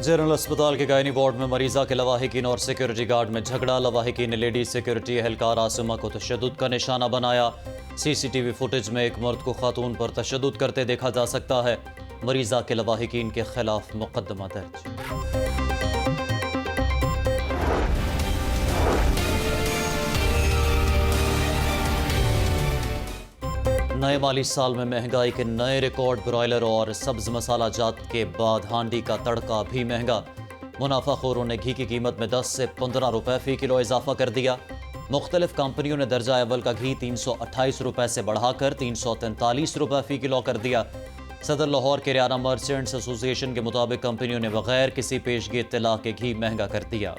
General अस्पताल के gynae ward में मरीजा के लवाहिकीन और सिक्योरिटी गार्ड में झगड़ा। लवाहिकीन ने लेडी सिक्योरिटी एहलकार आसिमा को तशद्दुद का निशाना बनाया। सीसीटीवी फुटेज में एक मर्द को खातून पर तशद्दुद करते देखा जा सकता है। मरीजा के लवाहिकीन के खिलाफ मुकदमा दर्ज। नए माली साल में महंगाई के नए रिकॉर्ड। ब्रॉयलर और सब्ज मसाला जात के बाद हांडी का तड़का भी महंगा। मुनाफाखोरों ने घी की कीमत में 10 से 15 रुपए फी किलो इजाफा कर दिया। मुख्तलिफ कंपनियों ने दर्जा अव्वल का घी 328 रुपए से बढ़ाकर 343 रुपए फी किलो कर दिया। सदर लाहौर के रियाना मर्चेंट्स एसोसिएशन के मुताबिक कंपनियों ने बगैर किसी पेशगी इत्तला के घी महंगा कर दिया।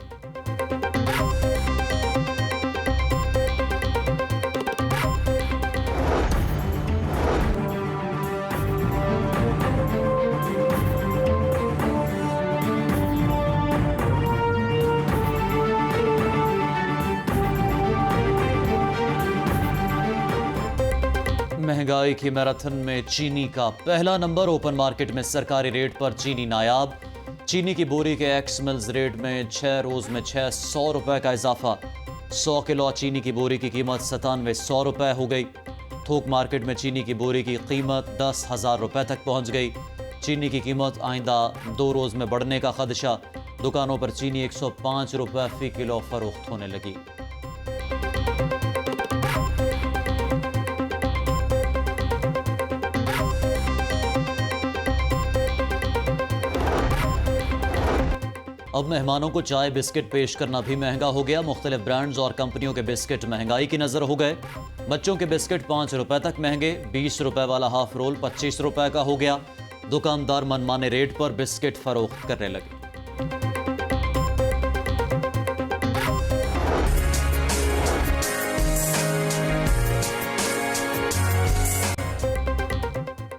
महंगाई की मैराथन में चीनी का पहला नंबर। ओपन मार्केट में सरकारी रेट पर चीनी नायाब। चीनी की बोरी के एक्स मिल्स रेट में 6 रोज में 600 रुपए का इजाफा। 100 किलो चीनी की बोरी की कीमत 9700 रुपए हो गई। थोक मार्केट में चीनी की बोरी की कीमत 10,000 रुपए तक पहुंच गई। चीनी की कीमत आइंदा 2 रोज में बढ़ने का खदशा। दुकानों पर चीनी 105 रुपए फी किलो फरोख्त होने लगी। अब मेहमानों को चाय बिस्किट पेश करना भी महंगा हो गया। मुख्तलिफ ब्रांड्स और कंपनियों के बिस्किट महंगाई की नजर हो गए। बच्चों के बिस्किट 5 रुपए तक महंगे। 20 रुपए वाला हाफ रोल 25 रुपए का हो गया। दुकानदार मनमाने रेट पर बिस्किट फरोख्त करने लगे।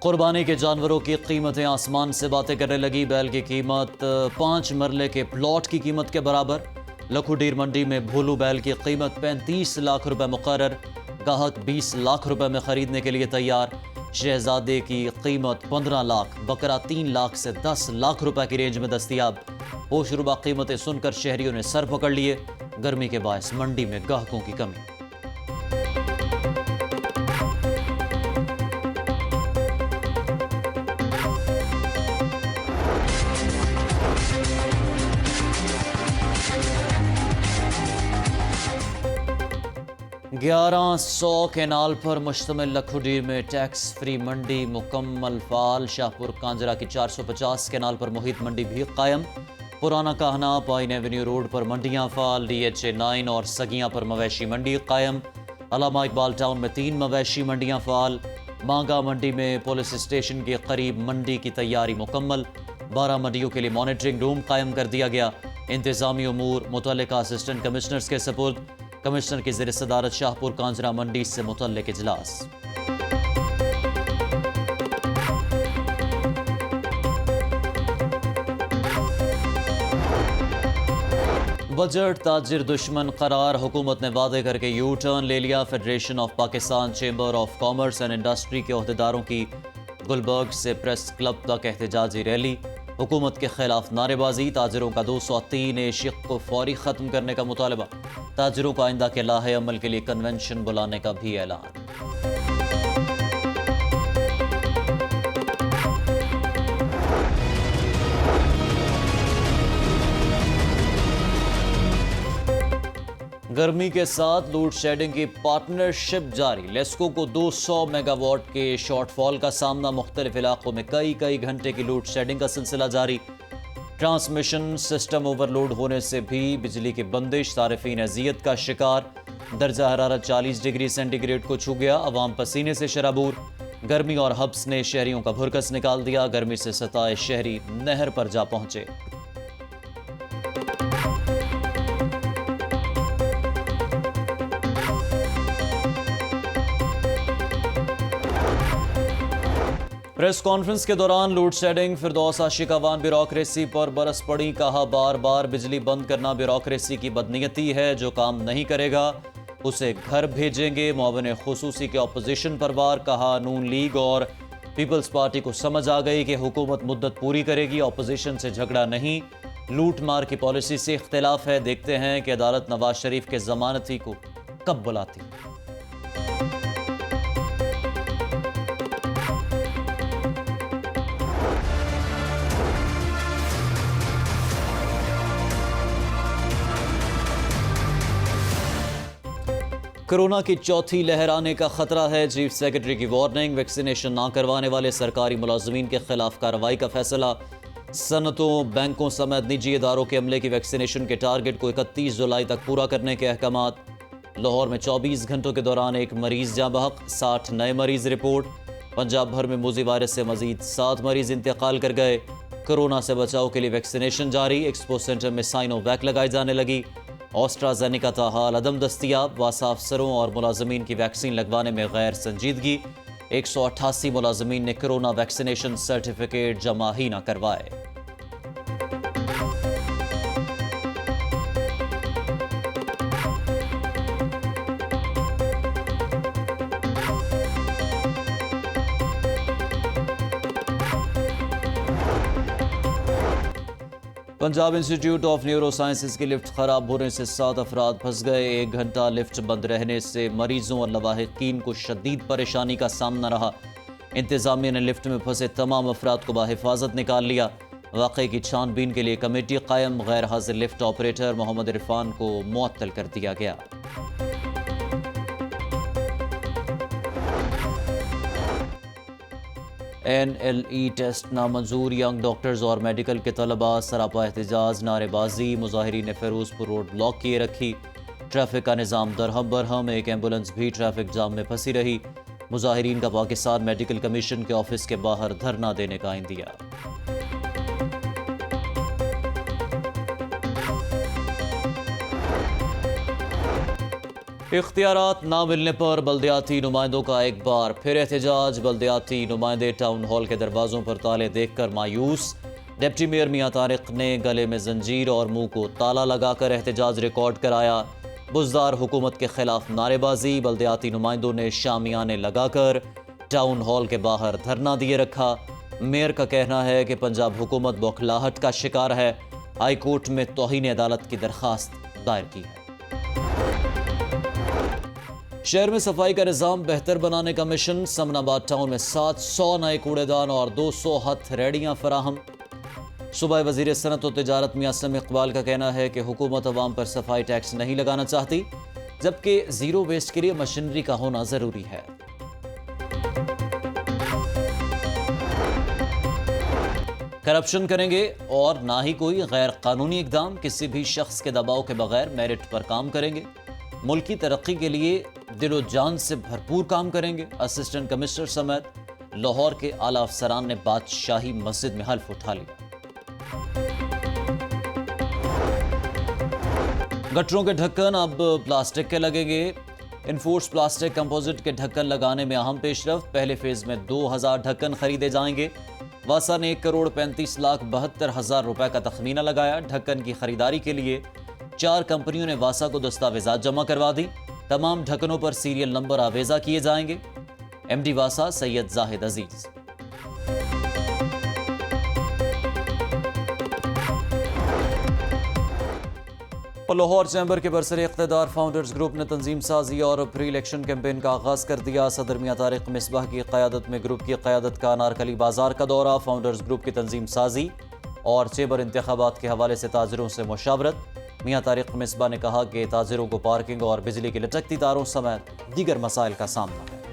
कुर्बानी के जानवरों की कीमतें आसमान से बातें करने लगी। बैल की कीमत 5 मरले के प्लॉट की कीमत के बराबर। लखुडीर मंडी में भोलू बैल की कीमत 35 लाख रुपए मुकर्रर। गाहक 20 लाख रुपए में खरीदने के लिए तैयार। शहजादे की कीमत 15 लाख, बकरा 3 लाख से 10 लाख रुपए की रेंज में दस्तयाब। होशरुबा कीमतें सुनकर शहरियों ने सर पकड़ लिए। गर्मी के बायस मंडी में गाहकों की कमी। ग्यारह 100 केनाल पर मुश्तमिल लखुडीर में टैक्स फ्री मंडी मुकम्मल फाल। शाहपुर कांजरा की 450 केनाल पर मुहित मंडी भी कायम। पुराना कहना पाइन एवेन्यू रोड पर मंडियां फाल। DHA 9 और सगियां पर मवेशी मंडी कायम। अलामा इकबाल टाउन में 3 मवेशी मंडियां फाल। मांगा मंडी में पुलिस स्टेशन के करीब मंडी की तैयारी मुकम्मल। 12 मंडियों के लिए मॉनिटरिंग रूम कायम कर दिया गया। इंतजामी उमूर मुतल्लिका असिस्टेंट कमिश्नर्स के सपुर्द। कमिश्नर की ज़ेर सदारत शाहपुर कांजरा मंडी से मुतल्लिक इजलास। बजट ताजिर दुश्मन करार। हुकूमत ने वादे करके यू टर्न ले लिया। Federation of Pakistan chamber of commerce and industry के ओहदेदारों की गुलबर्ग से प्रेस क्लब तक एहतजाजी रैली। हुकूमत के खिलाफ नारेबाजी। ताजिरों का 203 शिक को फौरी ख़त्म करने का मुतालबा। ताजिरों को आइंदा के लाहे अमल के लिए कन्वेंशन बुलाने का भी ऐलान। गर्मी के साथ लोड शेडिंग की पार्टनरशिप जारी। लेस्को को 200 मेगावाट के शॉर्टफॉल का सामना। मुख्तलिफ इलाकों में कई घंटे की लोड शेडिंग का सिलसिला जारी। ट्रांसमिशन सिस्टम ओवरलोड होने से भी बिजली की बंदिश। सारिफीन अजियत का शिकार। दर्जा हरारत 40 डिग्री सेंटीग्रेड को छू गया। अवाम पसीने से शराबूर। गर्मी और हब्स ने शहरियों का भुरकस निकाल दिया। गर्मी से सताए शहरी नहर पर जा पहुंचे। प्रेस कॉन्फ्रेंस के दौरान लोड शेडिंग। फिरदौस आशिकावान ब्यूरोक्रेसी पर बरस पड़ी। कहा बार बार बिजली बंद करना ब्यूरोक्रेसी की बदनीयती है। जो काम नहीं करेगा उसे घर भेजेंगे। मुआविन खुसूसी के अपोजिशन पर वार। कहा नून लीग और पीपल्स पार्टी को समझ आ गई कि हुकूमत मुद्दत पूरी करेगी, ऑपोजिशन से झगड़ा नहीं, लूट मार की पॉलिसी से इख्तिलाफ है। देखते हैं कि अदालत नवाज शरीफ के जमानती को कब बुलाती। कोरोना की चौथी लहर आने का खतरा है। चीफ सेक्रेटरी की वार्निंग। वैक्सीनेशन ना करवाने वाले सरकारी मुलाजमीन के खिलाफ कार्रवाई का फैसला। सनतों, बैंकों समेत निजी इदारों के अमले की वैक्सीनेशन के टारगेट को 31 जुलाई तक पूरा करने के अहकामात। लाहौर में 24 घंटों के दौरान एक मरीज जाँ बहक, 60 नए मरीज रिपोर्ट। पंजाब भर में मोज़ी वायरस से मजीद 7 मरीज इंतकाल कर गए। कोरोना से बचाव के लिए वैक्सीनेशन जारी। एक्सपो सेंटर में साइनोवैक लगाई जाने लगी। ऑस्ट्राजेनिका ताहाल अदम दस्तियाब। वासा अफसरों और मुलाजमीन की वैक्सीन लगवाने में गैर संजीदगी। 188 मुलाजमीन ने कोरोना वैक्सीनेशन सर्टिफिकेट जमा ही न करवाए। Punjab institute of neuro sciences की लिफ्ट खराब होने से 7 अफराद फंस गए। 1 घंटा लिफ्ट बंद रहने से मरीजों और लवाहिकीन को शदीद परेशानी का सामना रहा। इंतजामिया ने लिफ्ट में फंसे तमाम अफराद को बाहिफाजत निकाल लिया। वाक़े की छानबीन के लिए कमेटी कायम। गैर हाजिर लिफ्ट ऑपरेटर मोहम्मद इरफान को मुअत्तल कर दिया गया। NLE टेस्ट नामंजूर। यंग डॉक्टर्स और मेडिकल के तलबा सरापा एहतजाज, नारेबाजी। मुजाहिरीन ने फिरोजपुर रोड ब्लॉक किए रखी। ट्रैफिक का निज़ाम दरहम बरहम। एक एम्बुलेंस भी ट्रैफिक जाम में फंसी रही। मुजाहिरीन का पाकिस्तान मेडिकल कमीशन के ऑफिस के बाहर धरना देने का इंदिया। इख्तियारात ना मिलने पर बल्दियाती नुमाइंदों का एक बार फिर एहतजाज। बल्दियाती नुमाइंदे टाउन हॉल के दरवाजों पर ताले देखकर मायूस। डिप्टी मेयर मियां तारिक ने गले में जंजीर और मुंह को ताला लगाकर एहतजाज रिकॉर्ड कराया। बुज़दार हुकूमत के खिलाफ नारेबाजी। बल्दियाती नुमाइंदों ने शामियाने लगाकर टाउन हॉल के बाहर धरना दिए रखा। मेयर का कहना है कि पंजाब हुकूमत बौखलाहट का शिकार है। हाई कोर्ट में तौहीन अदालत की दरखास्त दायर की है। शहर में सफाई का निज़ाम बेहतर बनाने का मिशन। समनाबाद टाउन में 700 नए कूड़ेदान और 200 हथ रेडियाँ फराहम। सूबाई वज़ीर सनत और तिजारत मियां समी इकबाल का कहना है कि हुकूमत अवाम पर सफाई टैक्स नहीं लगाना चाहती, जबकि ज़ीरो वेस्ट के लिए मशीनरी का होना ज़रूरी है। करप्शन करेंगे और ना ही कोई गैर कानूनी इकदाम। किसी भी शख्स के दबाव के बगैर मेरिट पर काम करेंगे। मुल्क की तरक्की के लिए दिलो जान से भरपूर काम करेंगे। असिस्टेंट कमिश्नर समेत लाहौर के आला अफसरान ने बादशाही मस्जिद में हल्फ उठा लिया। गटरों के ढक्कन अब प्लास्टिक के लगेंगे। इनफोर्स प्लास्टिक कंपोजिट के ढक्कन लगाने में अहम पेशरफ्त। पहले फेज में 2000 ढक्कन खरीदे जाएंगे। वासा ने 1,35,72,000 रुपए का तखमीना लगाया। ढक्कन की खरीदारी के लिए 4 कंपनियों ने वासा को दस्तावेजात जमा करवा दी। तमाम ढक्कनों पर सीरियल नंबर आवेजा किए जाएंगे। MD वासा सैयद जाहिद अजीज। लाहौर चैम्बर के बरसर इख्तिदार फाउंडर्स ग्रुप ने तंजीम साजी और प्री इलेक्शन कैंपेन का आगाज़ कर दिया। सदर मियां तारिक मिसबाह की क़यादत में ग्रुप की क़यादत का अनारकली बाजार का दौरा। फाउंडर्स ग्रुप की तंजीम साजी और चैम्बर इंतखाबात के हवाले से ताजरों से मुशावरत। मियां तारिक मिसबाह ने कहा कि ताजरों को पार्किंग और बिजली की लटकती तारों समेत दीगर मसाइल का सामना है।